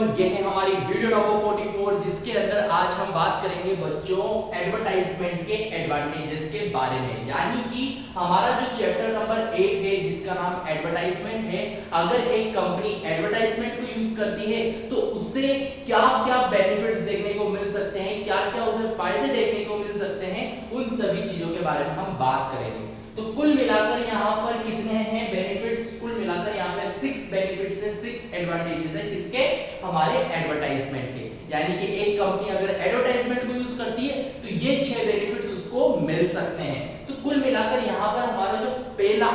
Everyone, ये है हमारी वीडियो नंबर 44 जिसके अंदर आज हम बात करेंगे बच्चों एडवर्टाइजमेंट के एडवांटेजेस के बारे में। यानी कि हमारा जो चैप्टर नंबर 1 है जिसका नाम एडवर्टाइजमेंट है, अगर एक कंपनी एडवर्टाइजमेंट को यूज करती है तो उसे क्या क्या बेनिफिट्स देखने को मिल सकते हैं, क्या क्या उसे फायदे देखने को मिल सकते हैं, उन सभी चीजों के बारे में हम बात करेंगे। तो कुल मिलाकर यहाँ पर कितने हैं बेनिफिट्स? कुल मिलाकर यहाँ पे 6 बेनिफिट्स है, 6 एडवांटेजेस है किसके? हमारे एडवर्टाइजमेंट के। यानी कि एक कंपनी अगर एडवर्टाइजमेंट को यूज करती है तो ये 6 बेनिफिट्स उसको मिल सकते हैं। तो कुल मिलाकर यहाँ पर हमारा जो पहला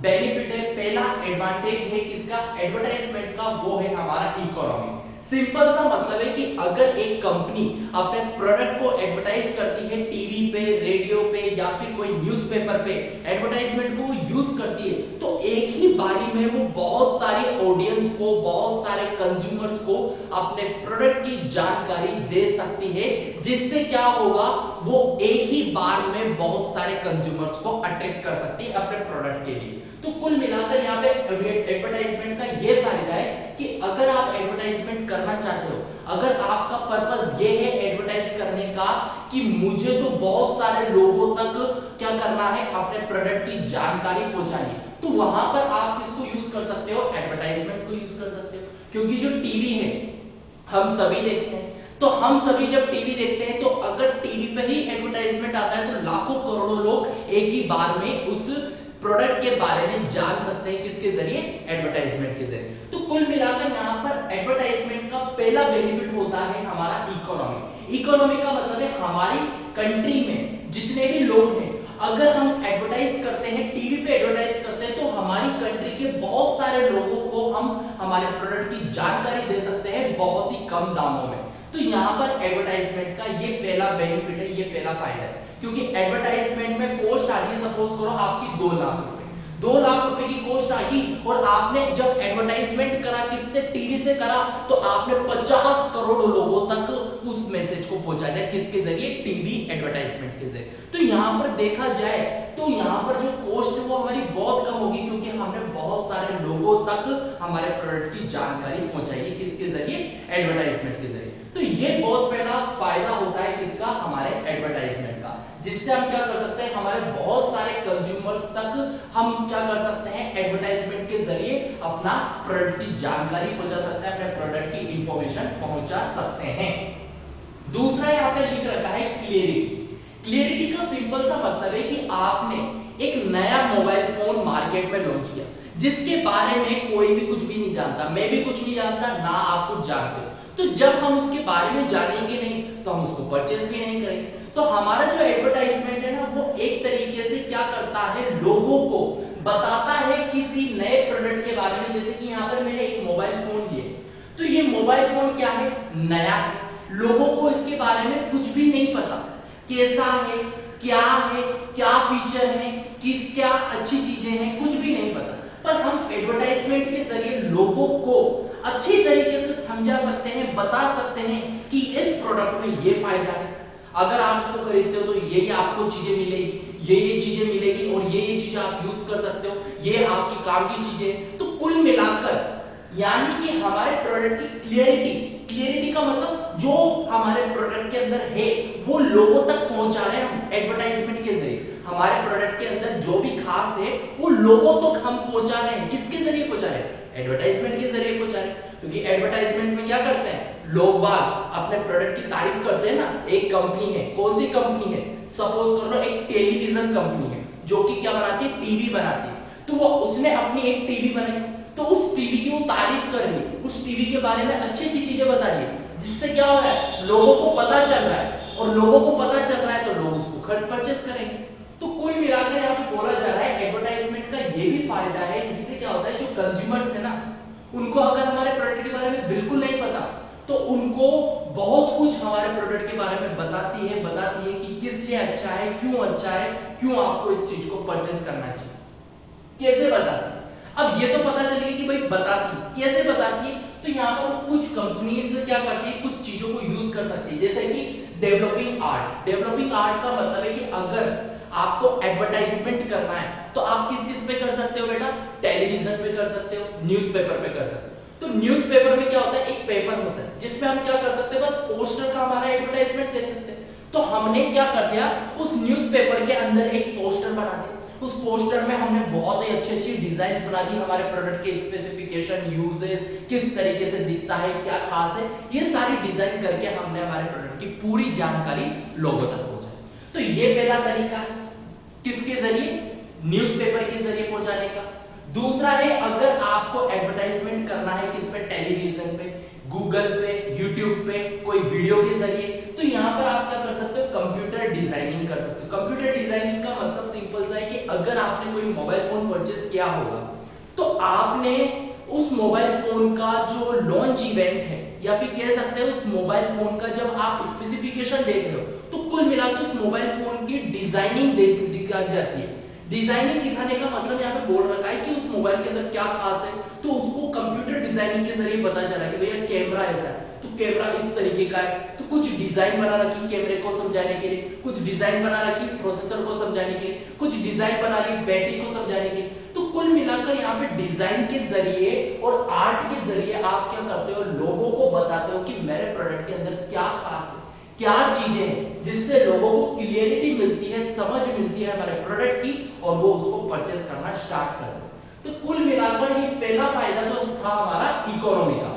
बेनिफिट है, पहला एडवांटेज है किसका? एडवर्टाइजमेंट का, वो है हमारा इकोनॉमी। सिंपल सा मतलब है कि अगर एक कंपनी अपने प्रोडक्ट को एडवर्टाइज करती है टीवी पे, रेडियो पे या फिर कोई न्यूज़पेपर पे एडवर्टाइजमेंट को यूज करती है तो एक ही बारी में वो बहुत सारे ऑडियंस को, बहुत सारे कंज्यूमर्स को अपने प्रोडक्ट की जानकारी दे सकती है, जिससे क्या होगा, वो एक ही बार में बहुत सारे कंज्यूमर्स को अट्रैक्ट कर सकती है अपने प्रोडक्ट के लिए। तो कुल मिलाकर यहाँ पे एडवर्टाइजमेंट का ये फायदा है कि अगर आप एडवर्टाइजमेंट करना चाहते हो, अगर आपका पर्पस ये है एडवर्टाइज करने का कि मुझे तो बहुत सारे लोगों तक क्या करना है, अपने प्रोडक्ट की जानकारी पहुंचानी, तो वहां पर आप किसको यूज कर सकते हो? एडवर्टाइजमेंट को यूज कर सकते हो। क्योंकि जो टीवी है हम सभी देखते हैं, तो हम सभी जब टीवी देखते हैं तो अगर टीवी पर ही एडवर्टाइजमेंट आता है तो लाखों करोड़ों लोग एक ही बार में उस प्रोडक्ट के बारे में जान सकते हैं, किसके जरिए? एडवर्टाइजमेंट के जरिए। तो कुल मिलाकर यहाँ पर एडवर्टाइजमेंट का पहला बेनिफिट होता है हमारा इकोनॉमी। इकोनॉमी का मतलब है हमारी कंट्री में जितने भी लोग हैं, अगर हम एडवर्टाइज करते हैं, टीवी पे एडवर्टाइज करते हैं, तो हमारी कंट्री के बहुत सारे लोगों को हम हमारे प्रोडक्ट की जानकारी दे सकते हैं बहुत ही कम दामों में। तो यहाँ पर एडवर्टाइजमेंट का ये पहला बेनिफिट है, ये पहला फायदा है। क्योंकि एडवर्टाइजमेंट में कॉस्ट आ रही है, सपोज करो आपकी 2 लाख रुपए, 2 लाख रुपए की कॉस्ट आई और आपने जब एडवर्टाइजमेंट करा, किससे? टीवी से करा, तो आपने 50 करोड़ लोगों तक उस मैसेज को पहुंचा दिया, किसके जरिए? टीवी एडवर्टाइजमेंट के जरिए। तो यहाँ पर देखा जाए तो यहाँ पर जो कॉस्ट है वो हमारी बहुत कम होगी, क्योंकि हमने बहुत सारे लोगों तक हमारे प्रोडक्ट की जानकारी पहुंचाई है, किसके जरिए? एडवर्टाइजमेंट के जरिए। तो ये बहुत पहला फायदा होता है किसका? हमारे एडवर्टाइजमेंट का, जिससे हम क्या कर सकते हैं, हमारे बहुत सारे कंज्यूमर्स तक हम क्या कर सकते हैं, एडवर्टाइजमेंट के जरिए अपना प्रोडक्ट की जानकारी पहुंचा सकते हैं, अपने प्रोडक्ट की इंफॉर्मेशन पहुंचा सकते हैं। दूसरा यहाँ पे लिख रखा है क्लियरिटी। क्लियरिटी का सिंपल सा मतलब है कि आपने एक नया मोबाइल फोन मार्केट में लॉन्च किया, जिसके बारे में कोई भी कुछ भी नहीं जानता, मैं भी कुछ नहीं जानता, ना आप कुछ जानते हो। तो जब हम उसके बारे में जानेंगे नहीं तो हम उसको परचेज भी नहीं करेंगे। तो हमारा जो एडवर्टाइजमेंट है ना, वो एक तरीके से क्या करता है, लोगों को बताता है किसी नए प्रोडक्ट के बारे में। जैसे कि यहाँ पर मैंने एक मोबाइल फोन लिया, तो ये मोबाइल फोन क्या है? नया है, लोगों को इसके बारे में कुछ भी नहीं पता, कैसा है, क्या है, क्या फीचर है, किस क्या अच्छी चीजें हैं, कुछ भी नहीं पता। पर हम एडवर्टाइजमेंट के जरिए लोगों को अच्छी तरीके से समझा सकते हैं, बता सकते हैं कि इस प्रोडक्ट में ये फायदा है, अगर आप इसको खरीदते हो तो ये आपको चीजें मिलेगी, ये चीजें मिलेगी और ये चीजें आप यूज कर सकते हो, ये आपके काम की चीजें। तो कुल मिलाकर यानी कि हमारे प्रोडक्ट की क्लियरिटी, क्लियरिटी का मतलब जो हमारे प्रोडक्ट के अंदर है वो लोगों तक पहुंचा रहे हैं हम एडवर्टाइजमेंट के जरिए। हमारे प्रोडक्ट के अंदर जो भी खास है वो लोगों तक हम पहुंचा रहे हैं, किसके जरिए पहुंचा रहे हैं? एडवर्टाइजमेंट के जरिए पहुंचा रहे हैं। क्योंकि एडवर्टाइजमेंट में क्या करते हैं लोग बाग, अपने प्रोडक्ट की तारीफ करते हैं ना। एक कंपनी है, कौन सी कंपनी है? सपोज कर लो एक टेलीविजन कंपनी है जो कि क्या बनाती है? टीवी बनाती है। तो वो उसने अपनी एक टीवी बनाई, तो उस टीवी की वो तारीफ कर ली, उस टीवी के बारे में अच्छी अच्छी चीजें बता दी, जिससे क्या हो रहा है, लोगों को पता चल रहा है, और लोगों को पता चल रहा है तो लोग उसको खरीद परचेस करेंगे। तो कुल मिलाकर यहाँ पे बोला जा रहा है एडवर्टाइजमेंट का ये भी फायदा है। इससे क्या होता है, जो कंज्यूमर्स है ना, उनको अगर हमारे प्रोडक्ट के बारे में बिल्कुल नहीं पता तो उनको बहुत कुछ हमारे प्रोडक्ट के बारे में बताती है कि किस लिए अच्छा है, क्यों आपको इस चीज को परचेस करना चाहिए। कैसे बताती है? अब ये तो पता चल गया कि भाई बताती, कैसे बताती है? तो यहाँ पर कुछ कंपनीज क्या करती है, कुछ चीजों को यूज कर सकती है, जैसे कि डेवलपिंग आर्ट। डेवलपिंग आर्ट का मतलब है कि अगर आपको एडवर्टाइजमेंट करना है तो आप किस किस पे कर सकते हो बेटा? टेलीविजन पे कर सकते हो, न्यूज़पेपर पे कर सकते हो। तो न्यूज़पेपर में क्या होता है, एक न्यूज़पेपर होता है जिसमें हम क्या कर सकते हैं, बस पोस्टर का हमारा एडवर्टाइजमेंट दे सकते हैं। तो हमने क्या कर दिया, उस न्यूज़पेपर के अंदर एक पोस्टर बना दिया। उस पोस्टर में हमने बहुत ही अच्छी अच्छी डिजाइन बना दी, हमारे प्रोडक्ट के स्पेसिफिकेशन, यूजेस, किस तरीके से दिखता है, क्या खास है, ये सारी डिजाइन करके हमने हमारे प्रोडक्ट की पूरी जानकारी लोगों तक पहुंचाई। तो ये पहला तरीका है, किसके जरिए, न्यूज़पेपर के जरिए पहुंचाने का। दूसरा है, अगर आपको एडवर्टाइजमेंट करना है किस पे, टेलीविजन पे, गूगल पे, यूट्यूब पे, कोई वीडियो के जरिए, तो यहाँ पर आप क्या कर सकते हो, कंप्यूटर डिजाइनिंग कर सकते हो। कंप्यूटर डिजाइनिंग का मतलब सिंपल सा है कि अगर आपने कोई मोबाइल फोन परचेस किया होगा तो आपने उस मोबाइल फोन का जो लॉन्च इवेंट है, या फिर कह सकते हैं उस मोबाइल फोन का जब आप स्पेसिफिकेशन देख रहे हो, तो कुल मिलाकर उस मोबाइल फोन की डिजाइनिंग दिखाई जाती है। डिजाइनिंग दिखाने का मतलब यहाँ पे बोल रखा है कि उस मोबाइल के अंदर क्या खास है, तो उसको कंप्यूटर डिजाइनिंग के जरिए पता चला कि भैया कैमरा ऐसा है, तो कैमरा इस तरीके का है, तो कुछ डिजाइन बना रखी कैमरे को समझाने के लिए, कुछ डिजाइन बना रखी प्रोसेसर को समझाने के लिए, कुछ डिजाइन बना रही बैटरी को समझाने के लिए। तो कुल मिलाकर यहाँ पे डिजाइन के जरिए और आर्ट के जरिए आप क्या करते हो, लोगों को बताते हो कि मेरे प्रोडक्ट के अंदर क्या खास है, क्या चीजें हैं, जिससे लोगों को क्लियरिटी मिलती है, समझ मिलती है हमारे प्रोडक्ट की, और वो उसको परचेस करना स्टार्ट करते हैं। तो कुल मिलाकर ये पहला फायदा तो था हमारा इकोनॉमी का।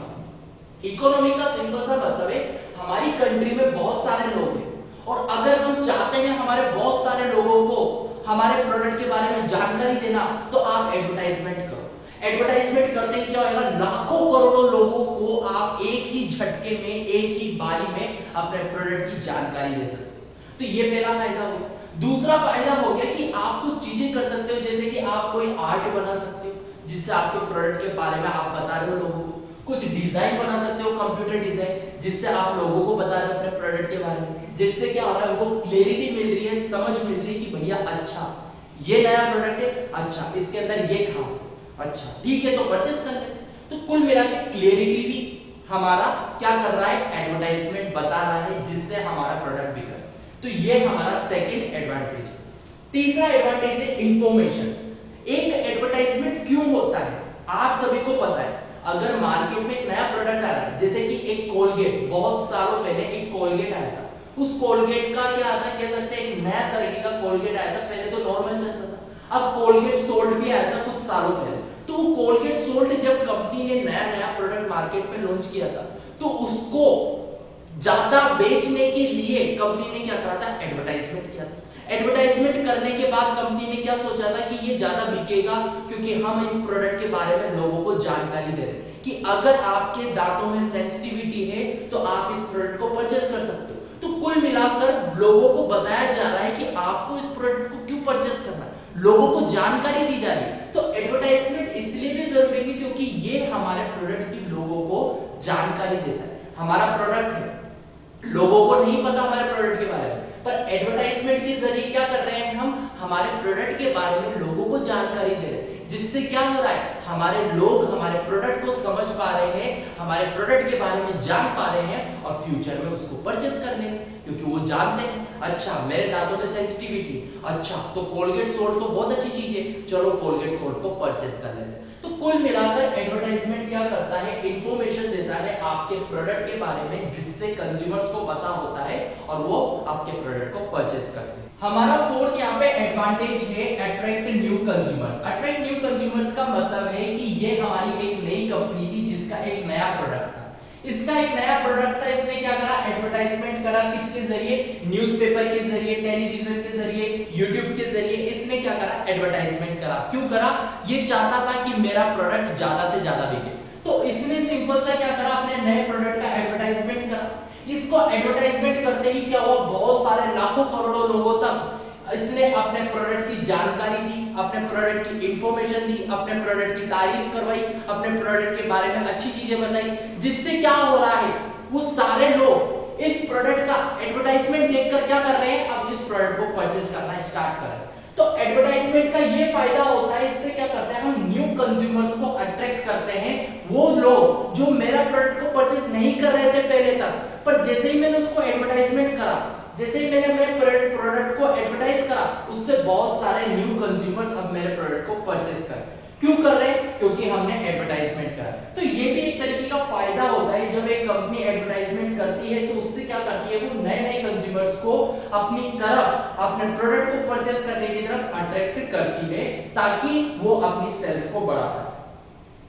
इकोनॉमी का सिंपल सा मतलब है, हमारी कंट्री में बहुत सारे लोग हैं, और अगर हम चाहते हैं हमारे बहुत सारे लोगों को हमारे प्रोडक्ट के बारे में जानकारी देना, तो आप एडवर्टाइजमेंट करो। एडवर्टाइजमेंट करते ही क्या होगा, लाखों करोड़ों लोगों को आप एक ही झटके में, एक ही बारी में अपने प्रोडक्ट की जानकारी दे सकते हो। तो ये पहला फायदा हो गया। दूसरा फायदा हो गया कि आप कुछ चीजें कर सकते हो, जैसे कि आप कोई आर्ट बना सकते हो जिससे आपके प्रोडक्ट के बारे में आप बता रहे हो लोगों को, कुछ डिजाइन बना सकते हो, कंप्यूटर डिजाइन, जिससे आप लोगों को बता रहे हो अपने प्रोडक्ट के बारे में, जिससे क्या हो रहा है, उनको क्लैरिटी मिल रही है, समझ मिल रही है कि भैया अच्छा ये नया प्रोडक्ट है, अच्छा इसके अंदर ये खास है, अच्छा ठीक है तो परचेस कर लेते। तो कुल मिला के क्लैरिटी भी हमारा क्या कर रहा है, एडवर्टाइजमेंट बता रहा है, जिससे हमारा प्रोडक्ट बिका। तो ये हमारा सेकंड एडवांटेज है। तीसरा एडवांटेज है इंफॉर्मेशन। एक एडवर्टाइजमेंट क्यों होता है, आप सभी को पता है, अगर मार्केट में एक नया प्रोडक्ट आ रहा है, जैसे कि एक कोलगेट, बहुत सालों पहले एक कोलगेट आया था, उस कोलगेट का क्या आता, कह सकते हैं एक नया तरीके का कोलगेट आया था, पहले तो नॉर्मल चलता था, अब कोलगेट सोल्ट भी आया था कुछ सालों पहले। तो वो कोलगेट सोल्ट जब कंपनी ने नया नया प्रोडक्ट मार्केट में लॉन्च किया था, तो उसको ज्यादा बेचने के लिए कंपनी ने क्या करा था, एडवर्टाइजमेंट किया था। एडवर्टाइजमेंट करने के बाद कंपनी ने क्या सोचा था कि ये ज्यादा बिकेगा, क्योंकि हम इस प्रोडक्ट के बारे में लोगों को जानकारी दे रहे हैं कि अगर आपके दांतों में सेंसिटिविटी है तो आप इस प्रोडक्ट को परचेस कर सकते हो। तो कुल मिलाकर लोगों को बताया जा रहा है कि आपको इस प्रोडक्ट को क्यों परचेस करना है, लोगों को जानकारी दी जा रही है। तो एडवर्टाइजमेंट इसलिए भी जरूरी है क्योंकि ये हमारे प्रोडक्ट की लोगों को जानकारी देता है। हमारा प्रोडक्ट है, लोगों को नहीं पता हमारे प्रोडक्ट के बारे में, पर एडवर्टाइजमेंट के जरिए क्या कर रहे हैं, हम हमारे प्रोडक्ट के बारे में लोगों को जानकारी दे रहे हैं, जिससे क्या हो रहा है, हमारे लोग हमारे प्रोडक्ट को समझ पा रहे हैं, हमारे प्रोडक्ट के बारे में जान पा रहे हैं, और फ्यूचर में उसको परचेस कर लेंगे, क्योंकि वो जानते हैं अच्छा मेरे दांतों में सेंसिटिविटी, अच्छा तो कोलगेट सोल्ट तो बहुत अच्छी चीज है, चलो कोलगेट सोल्ट को परचेस कर लेते हैं। तो कुल मिलाकर एडवर्टाइजमेंट क्या करता है, इंफॉर्मेशन देता है आपके प्रोडक्ट के बारे में, जिससे कंज्यूमर्स को पता होता है और वो आपके प्रोडक्ट को परचेस करते हैं। हमारा फोर्थ यहाँ पे एडवांटेज है attract new consumers. Attract new consumers का मतलब है कि ये हमारी एक नई कंपनी थी जिसका एक नया प्रोडक्ट था, इसका एक नया प्रोडक्ट था, इसने क्या करा, एडवर्टाइजमेंट करा, किसके जरिए, न्यूज़पेपर के जरिए, टेलीविजन के जरिए, यूट्यूब के जरिए, इसने क्या करा, एडवर्टाइजमेंट करा। क्यों करा, ये चाहता था कि मेरा प्रोडक्ट ज्यादा से ज्यादा बिके, तो इसने सिंपल सा क्या करा, अपने नए प्रोडक्ट का एडवर्टाइजमेंट करा। इसको एडवर्टाइजमेंट करते ही क्या हुआ, बहुत सारे लाखों करोड़ों लोगों तक इसने अपने प्रोडक्ट की जानकारी दी, अपने प्रोडक्ट की इंफॉर्मेशन दी, अपने प्रोडक्ट की तारीफ करवाई, अपने प्रोडक्ट के बारे में अच्छी चीजें बताई, जिससे क्या हो रहा है, वो सारे लोग इस प्रोडक्ट का एडवर्टाइजमेंट देखकर क्या कर रहे हैं, अब इस प्रोडक्ट को परचेस करना स्टार्ट कर रहे हैं। तो एडवर्टाइजमेंट का ये फायदा होता है, इससे क्या करते हैं, हम न्यू कंज्यूमर्स को अट्रैक्ट करते हैं, वो लोग जो मेरा प्रोडक्ट को परचेस नहीं कर रहे थे पहले तक, पर जैसे ही मैंने उसको एडवर्टाइजमेंट करा, जैसे ही मैंने मेरे प्रोडक्ट को एडवर्टाइज करा, उससे बहुत सारे न्यू कंज्यूमर्स अब मेरे प्रोडक्ट को परचेस कर, क्यों कर रहे हैं, क्योंकि हमने एडवर्टाइजमेंट करा। तो ये भी एक तरीके का फायदा होता है, जब है तो उससे क्या करती है, वो नए नए कंज्यूमर्स को अपनी तरफ, अपने प्रोडक्ट को परचेस करने की तरफ अट्रैक्ट करती है ताकि वो अपनी सेल्स को बढ़ा पाए।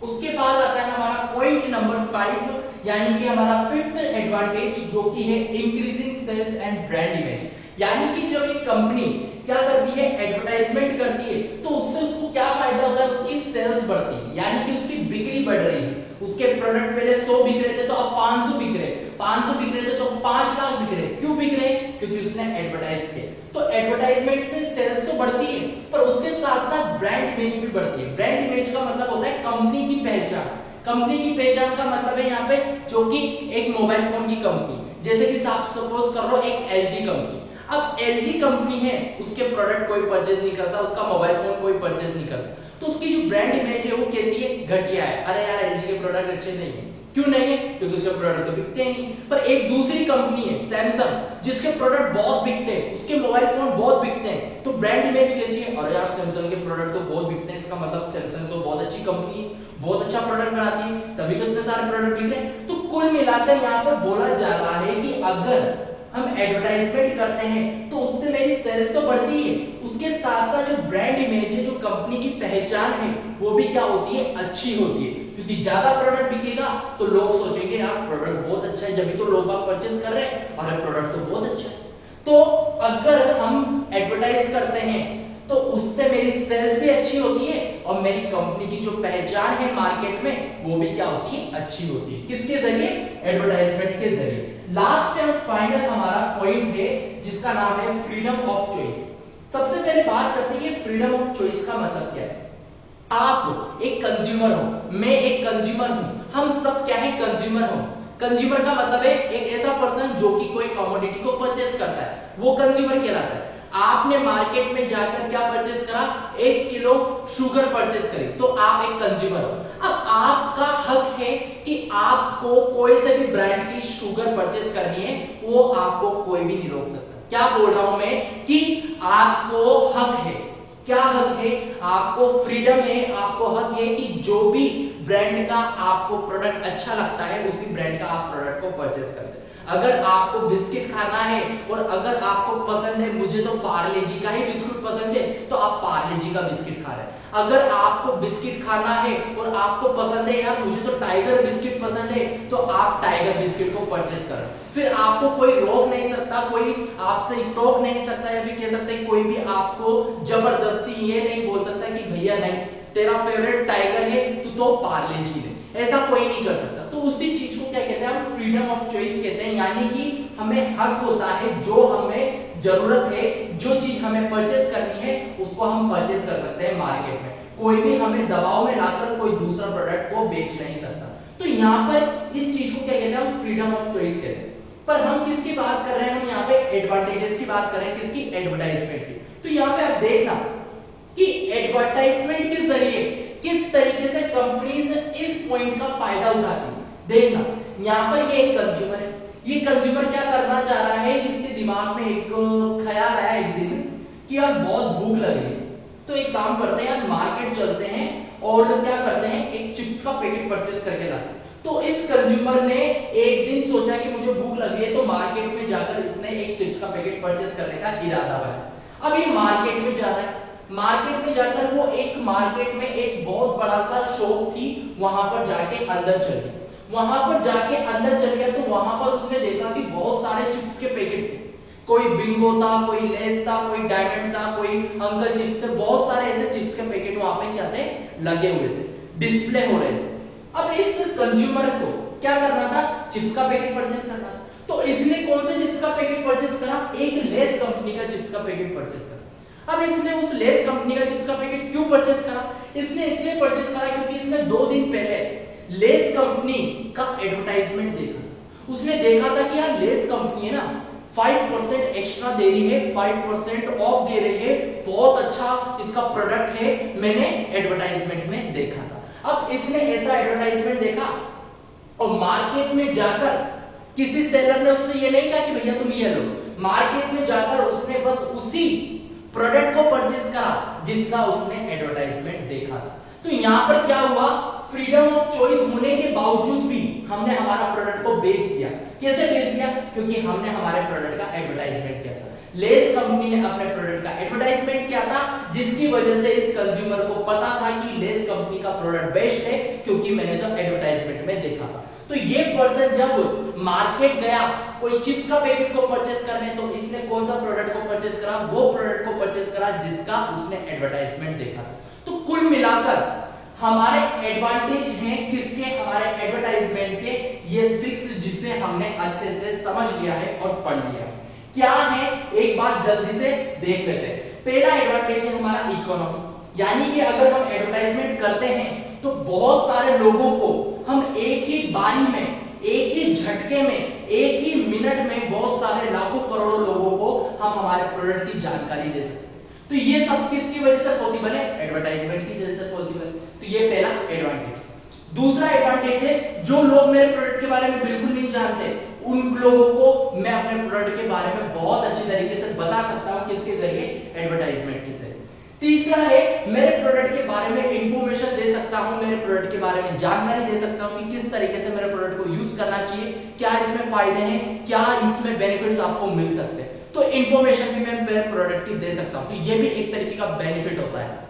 उसके बाद आता है हमारा पॉइंट नंबर 5, यानी कि हमारा फिफ्थ एडवांटेज, जो कि है increasing sales and brand image. यानी कि जब एक कंपनी क्या करती है, एडवर्टाइजमेंट करती है, तो उससे उसको क्या फायदा होता है, उसकी सेल्स बढ़ती है, यानी कि उसकी बिक्री बढ़ रही है। उसके प्रोडक्ट पहले 100 बिक रहे थे तो अब 500 बिक रहे, 500 बिक रहे थे तो 5 लाख बिक रहे। क्यों बिक रहे? क्योंकि उसने एडवर्टाइज किया। तो एडवर्टाइजमेंट से सेल्स तो बढ़ती है, पर उसके साथ साथ ब्रांड इमेज भी बढ़ती है। ब्रांड इमेज का मतलब होता है कंपनी की पहचान। कंपनी की पहचान का मतलब है यहाँ पे जो कि एक मोबाइल फोन की कंपनी, जैसे कि आप सपोज कर लो एक एलजी कंपनी। अब एलजी कंपनी है, उसके प्रोडक्ट कोई परचेज नहीं करता, उसका मोबाइल फोन कोई परचेज नहीं करता, तो उसकी जो ब्रांड इमेज है वो कैसी है, घटिया है। अरे यार एलजी के प्रोडक्ट अच्छे नहीं है। क्यों नहीं है? क्योंकि उसके प्रोडक्ट तो बिकते ही नहीं। पर एक दूसरी कंपनी है सैमसंग, जिसके प्रोडक्ट बहुत बिकते हैं, उसके मोबाइल फोन बहुत बिकते हैं, तो ब्रांड इमेज कैसी है, अरे यार सैमसंग के प्रोडक्ट तो बहुत बिकते हैं, इसका मतलब सैमसंग तो बहुत अच्छी कंपनी है, बहुत अच्छा प्रोडक्ट बनाती है, तभी तो इतने सारे प्रोडक्ट बिक रहे हैं। तो कुल मिलाकर यहाँ पर बोला जा रहा है कि अगर हम एडवर्टाइजमेंट करते हैं तो उससे मेरी सेल्स तो बढ़ती है, उसके साथ साथ जो ब्रांड इमेज है, जो कंपनी की पहचान है, वो भी क्या होती है, अच्छी होती है। क्योंकि ज्यादा प्रोडक्ट बिकेगा तो लोग सोचेंगे यार प्रोडक्ट बहुत अच्छा है, जब तो लोग परचेस कर रहे हैं, और प्रोडक्ट तो बहुत अच्छा है। तो अगर हम एडवर्टाइज करते हैं तो उससे मेरी सेल्स भी अच्छी होती है और मेरी कंपनी की जो पहचान है मार्केट में वो भी क्या होती है, अच्छी होती है। किसके जरिए? एडवर्टाइजमेंट के जरिए। लास्ट एंड फाइनल हमारा पॉइंट है जिसका नाम है फ्रीडम ऑफ चॉइस। सबसे पहले बात करते हैं कि फ्रीडम ऑफ चॉइस का मतलब क्या है। आप एक कंज्यूमर हो, मैं एक कंज्यूमर हूं, हम सब क्या है, कंज्यूमर हो। कंज्यूमर का मतलब है एक ऐसा पर्सन जो कि कोई कमोडिटी को परचेस करता है, वो कंज्यूमर कहलाता है। आपने मार्केट में जाकर क्या परचेस करा, 1 किलो शुगर परचेस करी, तो आप एक कंज्यूमर हो। अब आपका हक है कि आपको कोई से भी ब्रांड की शुगर परचेस करनी है, वो आपको कोई भी नहीं रोक सकता। क्या बोल रहा हूं मैं कि आपको हक है। क्या हक है? आपको फ्रीडम है, आपको हक है कि जो भी ब्रांड का आपको प्रोडक्ट अच्छा लगता है उसी ब्रांड का आप प्रोडक्ट को परचेस करते हैं। अगर आपको बिस्किट खाना है और अगर आपको पसंद है, मुझे तो पार्ले जी का ही बिस्कुट पसंद है, तो आप पार्ले जी का बिस्किट खा रहे हैं। अगर आपको बिस्किट खाना है और आपको पसंद है यार मुझे तो टाइगर बिस्किट पसंद है, तो आप टाइगर बिस्किट को परचेस करें। फिर आपको कोई रोक नहीं सकता, कोई आपसे टोक नहीं सकता, या फिर कह सकते हैं कोई भी आपको जबरदस्ती ये नहीं बोल सकता कि भैया नहीं तेरा फेवरेट टाइगर है तो पार्ले जी ले, ऐसा कोई नहीं कर सकता। तो उसी चीज को क्या कहते हैं, हम फ्रीडम ऑफ चॉइस कहते हैं। यानी कि हमें हक होता है, जो हमें जरूरत है, जो चीज हमें परचेस करनी है उसको हम परचेस कर सकते हैं मार्केट में। कोई भी हमें दबाव में लाकर कोई दूसरा प्रोडक्ट को बेच नहीं सकता। तो यहाँ पर इस चीज को क्या कहते हैं, हम फ्रीडम ऑफ चॉइस कहते हैं। पर हम किसकी बात कर रहे हैं, हम यहाँ पे एडवांटेजेस की बात कर रहे हैं, किसकी, एडवर्टाइजमेंट की। तो यहाँ पे आप देखना कि एडवर्टाइजमेंट के जरिए किस तरीके से कंपनीज इस पॉइंट का फायदा उठाती है। देखना यहाँ पर ये एक कंज्यूमर है, ये कंज्यूमर क्या करना चाह रहा है, इसके दिमाग में एक ख्याल आया एक दिन कि यार बहुत भूख लगी है, तो एक काम करते हैं यार मार्केट चलते हैं और क्या करते हैं, एक चिप्स का पैकेट परचेस करके लाते हैं। तो इस कंज्यूमर ने एक दिन सोचा कि मुझे भूख लगी है, तो मार्केट में जाकर इसने एक चिप्स का पैकेट परचेस करने का इरादा बनाया। अब ये मार्केट में जा रहा है, मार्केट में जाकर वो एक मार्केट में एक बहुत बड़ा सा शॉप थी, वहां पर जाके अंदर चल गया। वहां पर जाके अंदर चल गया तो वहां पर उसने देखा कि बहुत सारे चिप्स के पैकेट थे, कोई बिंगो था, कोई लेस था, कोई डायमंड था, कोई अंकल चिप्स थे, बहुत सारे ऐसे चिप्स के पैकेट वहां पे क्या थे, लगे हुए थे, डिस्प्ले हो रहे थे। अब इस कंज्यूमर को क्या करना था, चिप्स का पैकेट परचेस करना था। तो इसने कौन से चिप्स का पैकेट परचेस करा, एक लेस कंपनी का चिप्स का पैकेट परचेस करा। अब इसने उस लेस कंपनी का चिप्स का पैकेट क्यों परचेस करा, इसने इसलिए परचेस करा क्योंकि इसने 2 दिन पहले लेस कंपनी का एडवर्टाइजमेंट देखा। उसने देखा था कि यार लेस कंपनी है ना 5% एक्स्ट्रा दे रही है, 5% ऑफ दे रही है, बहुत अच्छा इसका प्रोडक्ट है, मैंने एडवर्टाइजमेंट में देखा था। अब इसने ऐसा एडवर्टाइजमेंट देखा और मार्केट में जाकर किसी सेलर ने उससे ये नहीं कहा कि भैया तुम ये लो, मार्केट में जाकर उसने बस उसी प्रोडक्ट को परचेज करा जिसका उसने एडवर्टाइजमेंट देखा था। तो यहां पर क्या हुआ, फ्रीडम ऑफ चॉइस होने के बावजूद भी हमने हमारा प्रोडक्ट को बेच दिया। कैसे बेच दिया, किया? क्योंकि हमने हमारे प्रोडक्ट का एडवर्टाइजमेंट किया था। लेस कंपनी ने अपने प्रोडक्ट का एडवर्टाइजमेंट किया था, जिसकी वजह से इस कंज्यूमर को पता था कि लेस कंपनी का प्रोडक्ट बेस्ट है, क्योंकि मैंने तो एडवर्टाइजमेंट में देखा था। तो ये पर्सन जब मार्केट गया कोई चिप्स का पैकेट को परचेस करने, तो इसने कौन सा प्रोडक्ट को परचेस करा? वो प्रोडक्ट को परचेस करा जिसका उसने एडवर्टाइजमेंट देखा था। तो कुल मिलाकर हमारे एडवांटेज हैं किसके? हमारे एडवर्टाइजमेंट के, ये 6 जिसे हमने अच्छे से समझ लिया है और पढ़ लिया है। क्या है एक बार जल्दी से देख लेते हैं। पहला एडवांटेज है हमारा इकोनॉमी, यानी कि अगर हम एडवर्टाइजमेंट करते हैं तो बहुत सारे लोगों को हम एक ही बारी में, एक ही झटके में, एक ही मिनट में बहुत सारे लाखों करोड़ों लोगों को हम हमारे प्रोडक्ट की जानकारी दे सकते हैं। तो ये सब किसकी वजह से पॉसिबल है? एडवर्टाइजमेंट की वजह से पॉसिबल। तो ये पहला एडवांटेज। दूसरा एडवांटेज है जो लोग मेरे प्रोडक्ट के बारे में बिल्कुल नहीं जानते, उन लोगों को मैं अपने प्रोडक्ट के बारे में बहुत अच्छी तरीके से बता सकता हूं। किसके जरिए? एडवर्टाइजमेंट के जरिए। तीसरा है मेरे प्रोडक्ट के बारे में इंफॉर्मेशन दे सकता हूं, मेरे प्रोडक्ट के बारे में जानकारी दे सकता हूं कि किस तरीके से मेरे प्रोडक्ट को यूज करना चाहिए, क्या इसमें फायदे हैं, क्या इसमें बेनिफिट्स आपको मिल सकते हैं। तो इंफॉर्मेशन भी मैं मेरे प्रोडक्ट की दे सकता हूं। तो ये भी एक तरीके का बेनिफिट होता है।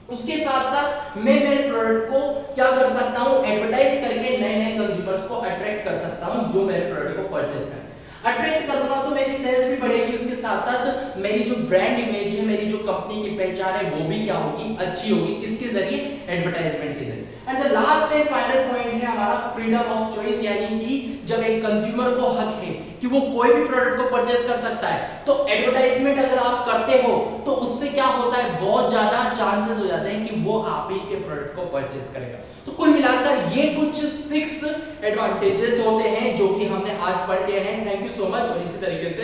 उसके साथ साथ मैं मेरे प्रोडक्ट को क्या कर सकता हूं? एडवर्टाइज करके नए नए कंज्यूमर्स को अट्रैक्ट कर सकता हूं जो मेरे प्रोडक्ट को परचेस करें। अट्रैक्ट करूंगा तो मेरी सेल्स भी बढ़ेगी, उसके साथ साथ मेरी जो ब्रांड इमेज है, मेरी जो कंपनी की पहचान है, वो भी क्या होगी? अच्छी होगी। किसके जरिए? एडवर्टाइजमेंट के जरिए। And the last and final point है हमारा फ्रीडम ऑफ चॉइस, यानी कि जब एक कंज्यूमर को हक है कि वो कोई भी प्रोडक्ट को परचेस कर सकता है, तो एडवर्टाइजमेंट अगर आप करते हो तो उससे क्या होता है? बहुत ज्यादा चांसेस हो जाते हैं कि वो आप ही के प्रोडक्ट को परचेस करेगा। तो कुल मिलाकर ये कुछ 6 एडवांटेजेस होते हैं जो कि हमने आज पढ़ लिए हैं। थैंक यू सो मच, और इसी तरीके से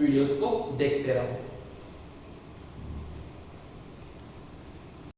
वीडियोस को देखते रहो।